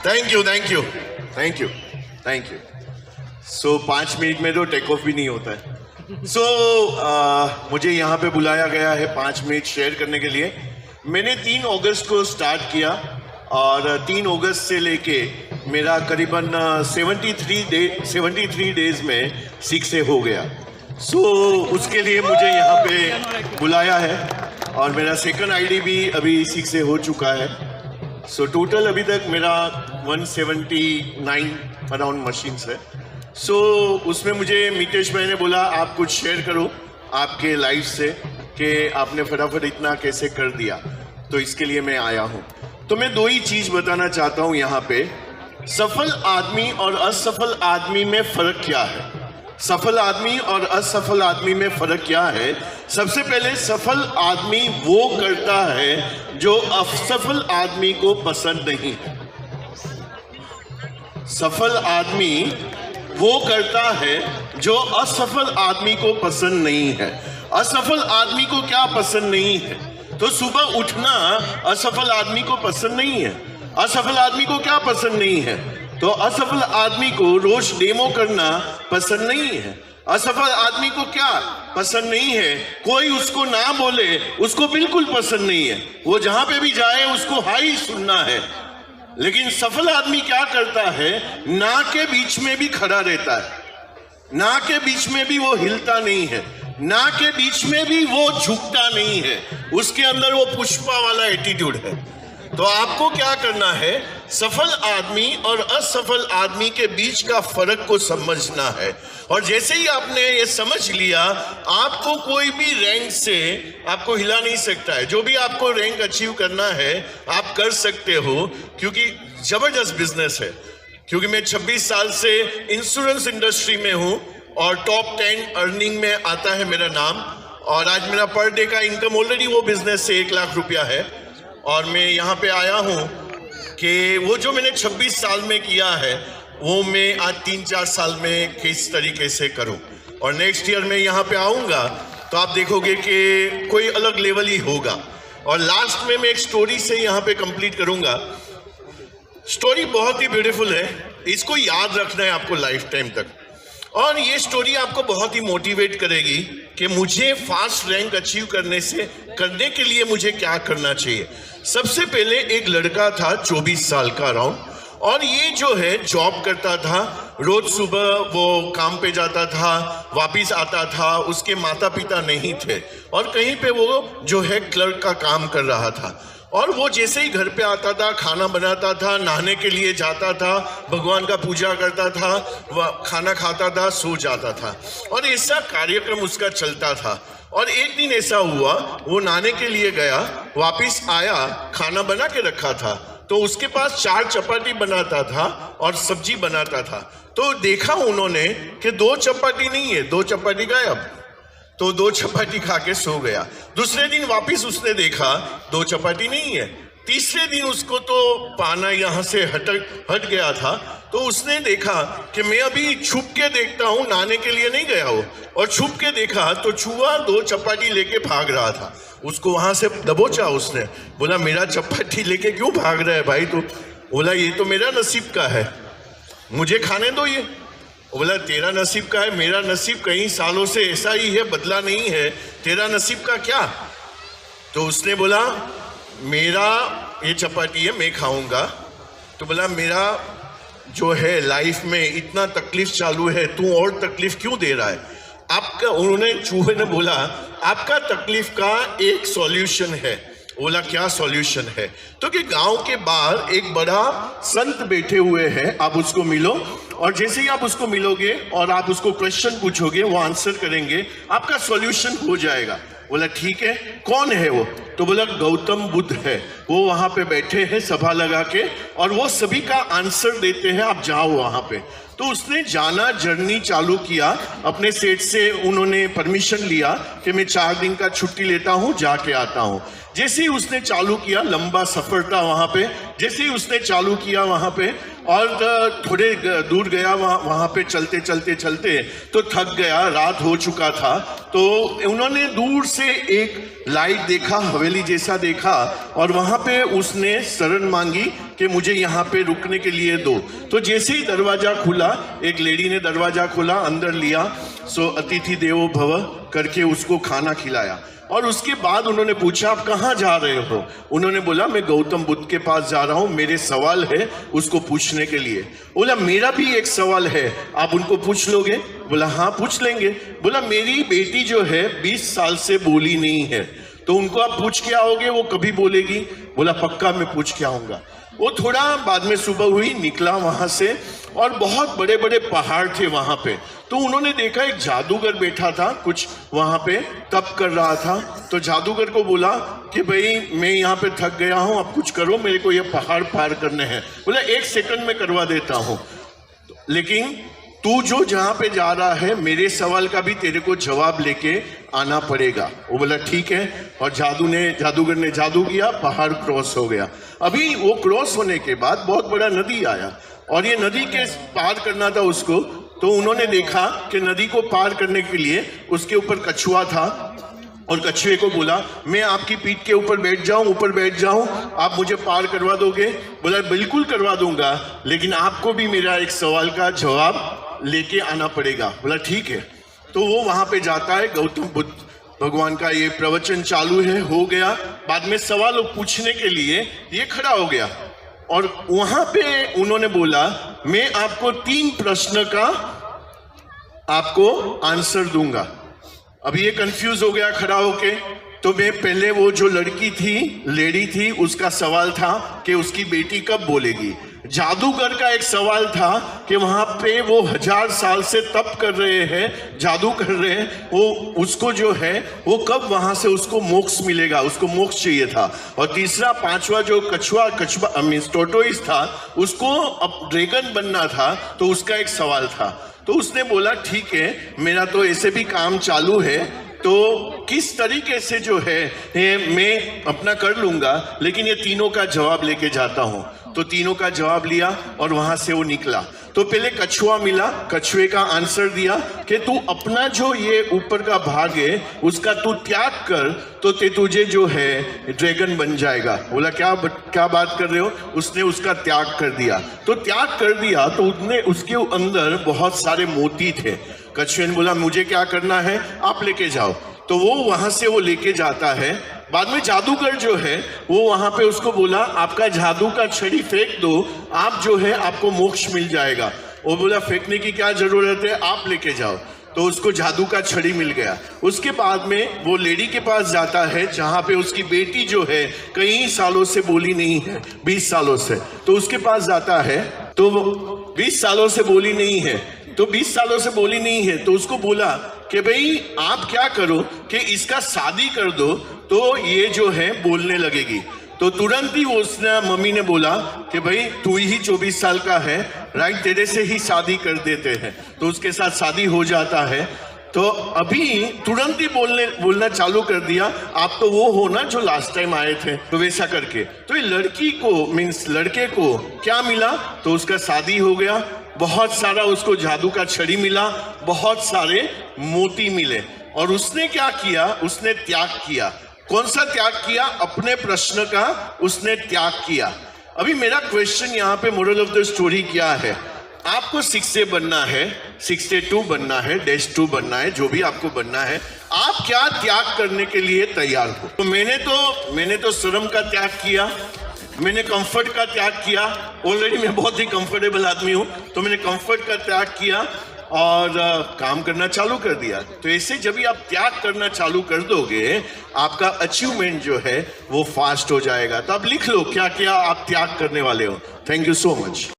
Thank you. So 5 minute में तो take off भी नहीं होता है। मुझे यहाँ पे बुलाया गया है 5 मिनट शेयर करने के लिए। मैंने 3 अगस्त को स्टार्ट किया और 3 अगस्त से लेके मेरा करीबन 73 डेज में 6 से हो गया। उसके लिए मुझे यहाँ पे बुलाया है और मेरा सेकंड आईडी भी अभी 6 से हो चुका है। टोटल अभी तक मेरा 179 अराउंड मशीन्स है। उसमें मुझे मितेश भाई ने बोला आप कुछ शेयर करो आपके लाइफ से कि आपने फटाफट इतना कैसे कर दिया, तो इसके लिए मैं आया हूँ। तो मैं 2 ही चीज बताना चाहता हूँ यहाँ पे। सफल आदमी और असफल आदमी में फर्क क्या है? सफल आदमी और असफल आदमी में फर्क क्या है? सबसे पहले सफल आदमी वो करता है जो असफल आदमी को पसंद नहीं है। सफल आदमी वो करता है जो असफल आदमी को पसंद नहीं है। असफल आदमी को क्या पसंद नहीं है? तो सुबह उठना असफल आदमी को पसंद नहीं है। असफल आदमी को क्या पसंद नहीं है? तो असफल आदमी को रोज डेमो करना पसंद नहीं है। असफल आदमी को क्या पसंद नहीं है? कोई उसको ना बोले उसको बिल्कुल पसंद नहीं है। वो जहां पे भी जाए उसको हाई सुनना है। लेकिन सफल आदमी क्या करता है? ना के बीच में भी खड़ा रहता है, ना के बीच में भी वो हिलता नहीं है, ना के बीच में भी वो झुकता नहीं है। उसके अंदर वो पुष्पा वाला एटीट्यूड है। तो आपको क्या करना है? सफल आदमी और असफल आदमी के बीच का फर्क को समझना है। और जैसे ही आपने ये समझ लिया, आपको कोई भी रैंक से आपको हिला नहीं सकता है। जो भी आपको रैंक अचीव करना है आप कर सकते हो, क्योंकि जबरदस्त बिजनेस है। क्योंकि मैं 26 साल से इंश्योरेंस इंडस्ट्री में हूं और टॉप 10 अर्निंग में आता है मेरा नाम। और आज मेरा पर डे का इनकम ऑलरेडी वो बिजनेस से 1 लाख रुपया है। और मैं यहाँ पे आया हूँ कि वो जो मैंने 26 साल में किया है वो मैं आज 3-4 साल में किस तरीके से करूँ। और नेक्स्ट ईयर में यहाँ पे आऊँगा तो आप देखोगे कि कोई अलग लेवल ही होगा। और लास्ट में मैं एक स्टोरी से यहाँ पे कंप्लीट करूँगा। स्टोरी बहुत ही ब्यूटीफुल है, इसको याद रखना है आपको लाइफ टाइम तक। और ये स्टोरी आपको बहुत ही मोटिवेट करेगी कि मुझे फास्ट रैंक अचीव करने के लिए मुझे क्या करना चाहिए। सबसे पहले एक लड़का था 24 साल का अराउंड, और ये जो है जॉब करता था। रोज सुबह वो काम पे जाता था, वापिस आता था। उसके माता पिता नहीं थे और कहीं पे वो जो है क्लर्क का काम कर रहा था। और वो जैसे ही घर पे आता था, खाना बनाता था, नहाने के लिए जाता था, भगवान का पूजा करता था, वह खाना खाता था, सो जाता था। और ऐसा कार्यक्रम उसका चलता था। और एक दिन ऐसा हुआ, वो नहाने के लिए गया, वापिस आया, खाना बना के रखा था, तो उसके पास 4 चपाती बनाता था और सब्जी बनाता था। तो देखा उन्होंने कि 2 चपाती नहीं है, 2 चपाती गायब। तो 2 चपाती खा के सो गया। दूसरे दिन वापिस उसने देखा 2 चपाती नहीं है। तीसरे दिन उसको तो पाना यहाँ से हट गया था। तो उसने देखा कि मैं अभी छुप के देखता हूँ, नहाने के लिए नहीं गया हो। और छुप के देखा तो चूहा 2 चपाती लेके भाग रहा था। उसको वहां से दबोचा उसने, बोला मेरा चपाती लेके क्यों भाग रहा है भाई? तो बोला ये तो मेरा नसीब का है, मुझे खाने दो ये। बोला तेरा नसीब का है, मेरा नसीब कई सालों से ऐसा ही है, बदला नहीं है। तेरा नसीब का क्या? तो उसने बोला मेरा ये चपाती है, मैं खाऊंगा। तो बोला मेरा जो है लाइफ में इतना तकलीफ चालू है, तू और तकलीफ क्यों दे रहा है? आपका, उन्होंने चूहे ने बोला आपका तकलीफ का एक सॉल्यूशन है। बोला क्या सॉल्यूशन है? तो कि गांव के बाहर एक बड़ा संत बैठे हुए हैं, आप उसको मिलो। और जैसे ही आप उसको मिलोगे और आप उसको क्वेश्चन पूछोगे, वो आंसर करेंगे, आपका सॉल्यूशन हो जाएगा। बोला ठीक है, कौन है वो? तो बोला गौतम बुद्ध है, वो वहां पे बैठे हैं सभा लगा के, और वो सभी का आंसर देते हैं, आप जाओ वहां पे। तो उसने जाना, जर्नी चालू किया। अपने सेठ से उन्होंने परमिशन लिया कि मैं 4 दिन का छुट्टी लेता हूं, जाके आता हूं। जैसे ही उसने चालू किया, लंबा सफर था वहां पे, जैसे ही उसने चालू किया वहां पे, और थोड़े दूर गया, वहां पे चलते चलते चलते तो थक गया, रात हो चुका था। तो उन्होंने दूर से एक लाइट देखा, हवेली जैसा देखा, और वहां पे उसने शरण मांगी कि मुझे यहाँ पे रुकने के लिए दो। तो जैसे ही दरवाजा खुला, एक लेडी ने दरवाजा खोला, अंदर लिया, सो अतिथि देवो भव करके उसको खाना खिलाया। और उसके बाद उन्होंने पूछा आप कहाँ जा रहे हो? उन्होंने बोला मैं गौतम बुद्ध के पास जा रहा हूँ, मेरे सवाल है उसको पूछने के लिए। बोला मेरा भी एक सवाल है, आप उनको पूछ लोगे? बोला हाँ पूछ लेंगे। बोला मेरी बेटी जो है 20 साल से बोली नहीं है, तो उनको आप पूछ के आओगे, वो कभी बोलेगी? बोला पक्का मैं पूछ के आऊंगा। वो थोड़ा बाद में सुबह हुई, निकला वहां से, और बहुत बड़े बड़े पहाड़ थे वहां पे। तो उन्होंने देखा एक जादूगर बैठा था, कुछ वहां पे तप कर रहा था। तो जादूगर को बोला कि भाई मैं यहाँ पे थक गया हूँ, आप कुछ करो, मेरे को ये पहाड़ पार करने हैं। बोला 1 सेकंड में करवा देता हूँ, लेकिन तू जो जहां पे जा रहा है मेरे सवाल का भी तेरे को जवाब लेके आना पड़ेगा। वो बोला ठीक है, और जादूगर ने जादू किया, पहाड़ क्रॉस हो गया। अभी वो क्रॉस होने के बाद बहुत बड़ा नदी आया, और ये नदी के पार करना था उसको। तो उन्होंने देखा कि नदी को पार करने के लिए उसके ऊपर कछुआ था, और कछुए को बोला मैं आपकी पीठ के ऊपर बैठ जाऊं, ऊपर बैठ जाऊं, आप मुझे पार करवा दोगे? बोला बिल्कुल करवा दूंगा, लेकिन आपको भी मेरा एक सवाल का जवाब लेके आना पड़ेगा। बोला ठीक है। तो वो वहां पे जाता है, गौतम बुद्ध भगवान का ये प्रवचन चालू है, हो गया। बाद में सवाल पूछने के लिए ये खड़ा हो गया, और वहां पे उन्होंने बोला मैं आपको 3 प्रश्न का आपको आंसर दूंगा। अभी ये कंफ्यूज हो गया खड़ा होके। तो मैं पहले वो जो लड़की थी, लेडी थी, उसका सवाल था कि उसकी बेटी कब बोलेगी। जादूगर का एक सवाल था कि वहां पे वो 1000 साल से तप कर रहे हैं, जादू कर रहे हैं, वो उसको जो है वो कब वहां से उसको मोक्ष मिलेगा, उसको मोक्ष चाहिए था। और तीसरा 5वां जो कछुआ मीन्स टोटोइस था, उसको अब ड्रैगन बनना था, तो उसका एक सवाल था। तो उसने बोला ठीक है, मेरा तो ऐसे भी काम चालू है, तो किस तरीके से जो है मैं अपना कर लूंगा, लेकिन ये तीनों का जवाब लेके जाता हूँ। तो तीनों का जवाब लिया और वहां से वो निकला। तो पहले कछुआ मिला, कछुए का आंसर दिया कि तू अपना जो ये ऊपर का भाग है उसका तू त्याग कर, तो तुझे जो है ड्रैगन बन जाएगा। बोला क्या बात कर रहे हो? उसने उसका त्याग कर दिया। तो त्याग कर दिया तो उसके अंदर बहुत सारे मोती थे। कछुए ने बोला मुझे क्या करना है, आप लेके जाओ। तो वो वहां से वो लेके जाता है। बाद में जादूगर जो है वो वहां पे उसको बोला आपका जादू का छड़ी फेंक दो, आप जो है आपको मोक्ष मिल जाएगा। वो बोला फेंकने की क्या जरूरत है, आप लेके जाओ। तो उसको जादू का छड़ी मिल गया। उसके बाद में वो लेडी के पास जाता है जहां पे उसकी बेटी जो है कई सालों से बोली नहीं है, 20 सालों से। तो उसके पास जाता है, तो 20 सालों से बोली नहीं है, तो 20 सालों से बोली नहीं है, तो उसको बोला कि भाई आप क्या करो कि इसका शादी कर दो, तो ये जो है बोलने लगेगी। तो तुरंत ही उसने मम्मी ने बोला कि भाई तू ही 24 साल का है, राइट, तेरे से ही शादी कर देते हैं। तो उसके साथ शादी हो जाता है। तो अभी तुरंत ही बोलना चालू कर दिया, आप तो वो हो ना जो लास्ट टाइम आए थे, तो वैसा करके। तो ये लड़की को मीन्स लड़के को क्या मिला, तो उसका शादी हो गया, बहुत सारा उसको जादू का छड़ी मिला, बहुत सारे मोती मिले। और उसने क्या किया, उसने त्याग किया। कौन सा त्याग किया? अपने प्रश्न का उसने त्याग किया। अभी मेरा क्वेश्चन यहाँ पे मोरल ऑफ द स्टोरी क्या है? आपको 6A बनना है, 6A2 बनना है, -2 बनना है, जो भी आपको बनना है, आप क्या त्याग करने के लिए तैयार हो? तो मैंने तो शर्म का त्याग किया, मैंने कंफर्ट का त्याग किया। ऑलरेडी मैं बहुत ही कंफर्टेबल आदमी हूं, तो मैंने कंफर्ट का त्याग किया और काम करना चालू कर दिया। तो ऐसे जब भी आप त्याग करना चालू कर दोगे, आपका अचीवमेंट जो है वो फास्ट हो जाएगा। तो आप लिख लो क्या क्या आप त्याग करने वाले हो। Thank you so much.